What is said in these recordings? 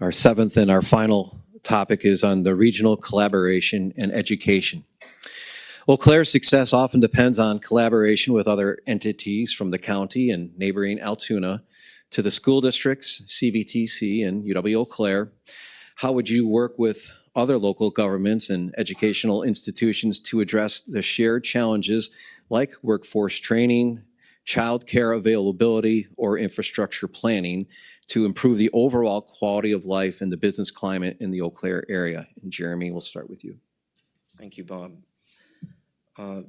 Our seventh and our final topic is on the regional collaboration and education. Eau Claire's success often depends on collaboration with other entities from the county and neighboring Altoona to the school districts, CVTC, and UW Eau Claire. How would you work with other local governments and educational institutions to address the shared challenges like workforce training, childcare availability, or infrastructure planning to improve the overall quality of life and the business climate in the Eau Claire area? And Jeremy, we'll start with you. Thank you, Bob.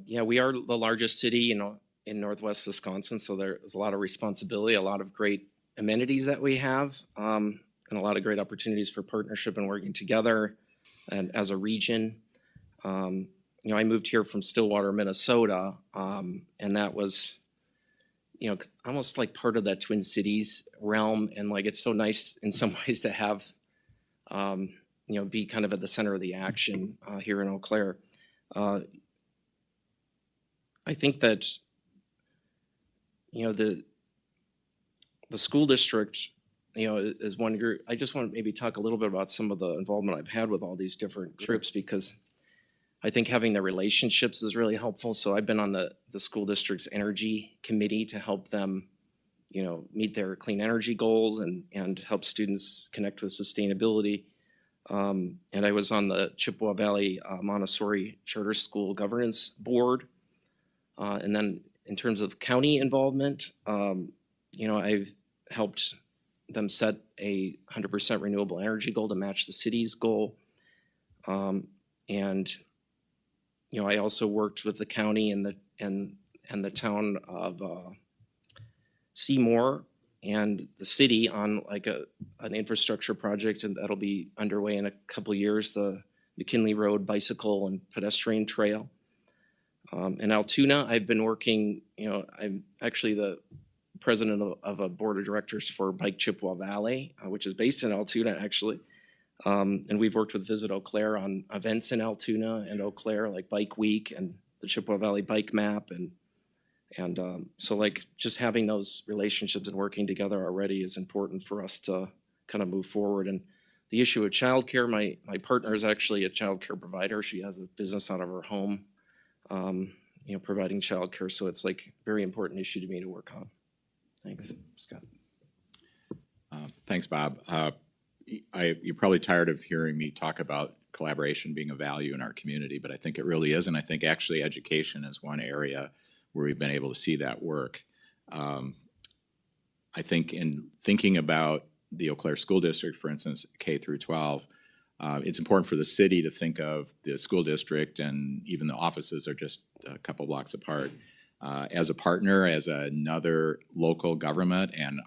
Yeah, we are the largest city, in Northwest Wisconsin, so there's a lot of responsibility, a lot of great amenities that we have, and a lot of great opportunities for partnership and working together and as a region. I moved here from Stillwater, Minnesota, and that was, almost like part of that Twin Cities realm. And like, it's so nice in some ways to have, be kind of at the center of the action here in Eau Claire. I think that, the school district, is one group. I just want to maybe talk a little bit about some of the involvement I've had with all these different groups, because I think having the relationships is really helpful. So I've been on the school district's energy committee to help them, meet their clean energy goals and help students connect with sustainability. And I was on the Chippewa Valley Montessori Charter School Governance Board. And then in terms of county involvement, I've helped them set a 100% renewable energy goal to match the city's goal. And I also worked with the county and the town of Seymour and the city on like an infrastructure project, and that'll be underway in a couple of years, the McKinley Road bicycle and pedestrian trail. In Altoona, I've been working, I'm actually the president of a board of directors for Bike Chippewa Valley, which is based in Altoona, actually. And we've worked with Visit Eau Claire on events in Altoona and Eau Claire, like Bike Week and the Chippewa Valley Bike Map. And so like just having those relationships and working together already is important for us to kind of move forward. And the issue of childcare, my partner is actually a childcare provider. She has a business out of her home, providing childcare. So it's like a very important issue to me to work on. Thanks, Scott. Thanks, Bob. You're probably tired of hearing me talk about collaboration being a value in our community, but I think it really is, and I think actually education is one area where we've been able to see that work. I think in thinking about the Eau Claire School District, for instance, K through 12, it's important for the city to think of the school district, and even the offices are just a couple blocks apart, as a partner, as another local government, and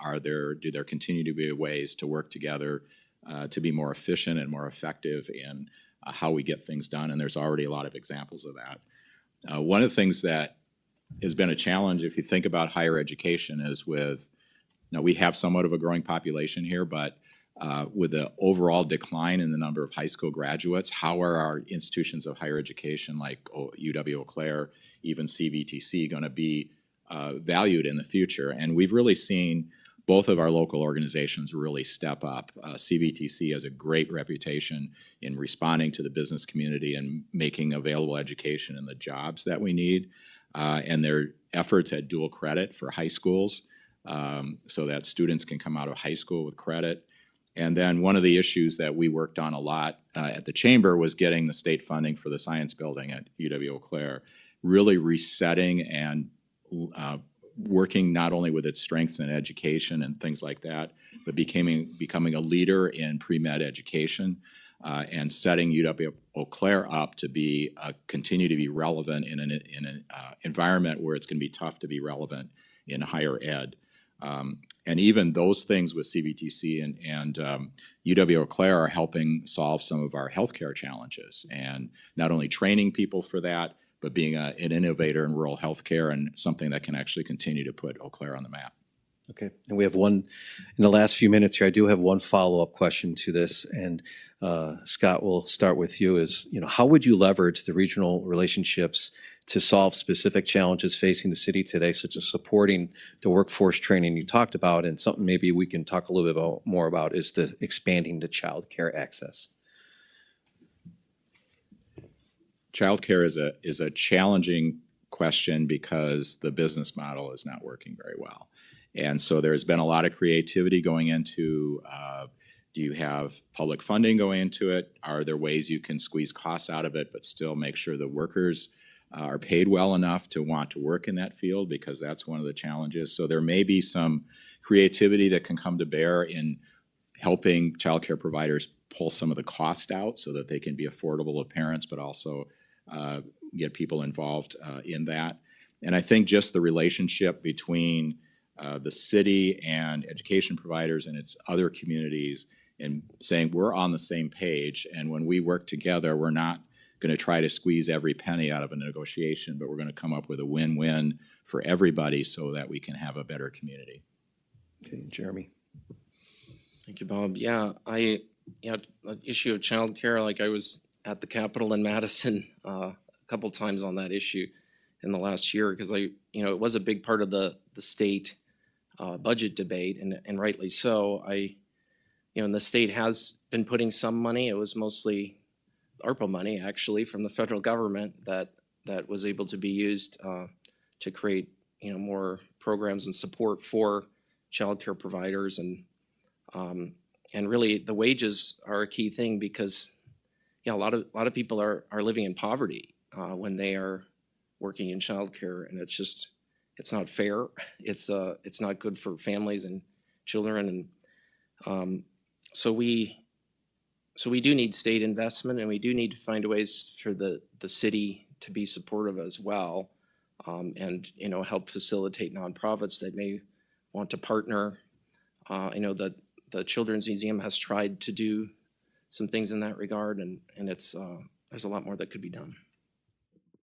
do there continue to be ways to work together to be more efficient and more effective in how we get things done, and there's already a lot of examples of that. One of the things that has been a challenge, if you think about higher education, is we have somewhat of a growing population here, but with the overall decline in the number of high school graduates, how are our institutions of higher education like UW Eau Claire, even CVTC, going to be valued in the future? And we've really seen both of our local organizations really step up. CVTC has a great reputation in responding to the business community and making available education and the jobs that we need. And their efforts at dual credit for high schools so that students can come out of high school with credit. And then one of the issues that we worked on a lot at the Chamber was getting the state funding for the science building at UW Eau Claire, really resetting and working not only with its strengths in education and things like that, but becoming a leader in pre-med education and setting UW Eau Claire up to continue to be relevant in an environment where it's going to be tough to be relevant in higher ed. And even those things with CVTC and UW Eau Claire are helping solve some of our healthcare challenges, and not only training people for that, but being an innovator in rural healthcare and something that can actually continue to put Eau Claire on the map. Okay, and we have one, in the last few minutes here, I do have one follow-up question to this, and Scott, we'll start with you, how would you leverage the regional relationships to solve specific challenges facing the city today, such as supporting the workforce training you talked about, and something maybe we can talk a little bit more about is the expanding the child care access. Childcare is a challenging question because the business model is not working very well. And so there's been a lot of creativity going into, do you have public funding going into it? Are there ways you can squeeze costs out of it but still make sure the workers are paid well enough to want to work in that field, because that's one of the challenges. So there may be some creativity that can come to bear in helping childcare providers pull some of the cost out so that they can be affordable to parents, but also get people involved in that. And I think just the relationship between the city and education providers and its other communities, and saying we're on the same page, and when we work together, we're not going to try to squeeze every penny out of a negotiation, but we're going to come up with a win-win for everybody so that we can have a better community. Okay, Jeremy. Thank you, Bob. Yeah, an issue of childcare, like I was at the Capitol in Madison a couple times on that issue in the last year, because it was a big part of the state budget debate, and rightly so. And the state has been putting some money. It was mostly ARPA money, actually, from the federal government that was able to be used to create more programs and support for childcare providers, and really the wages are a key thing, because a lot of people are living in poverty when they are working in childcare, and it's not fair. It's not good for families and children, and so we do need state investment, and we do need to find ways for the city to be supportive as well, and help facilitate nonprofits that may want to partner. I know that the Children's Museum has tried to do some things in that regard, and it's there's a lot more that could be done.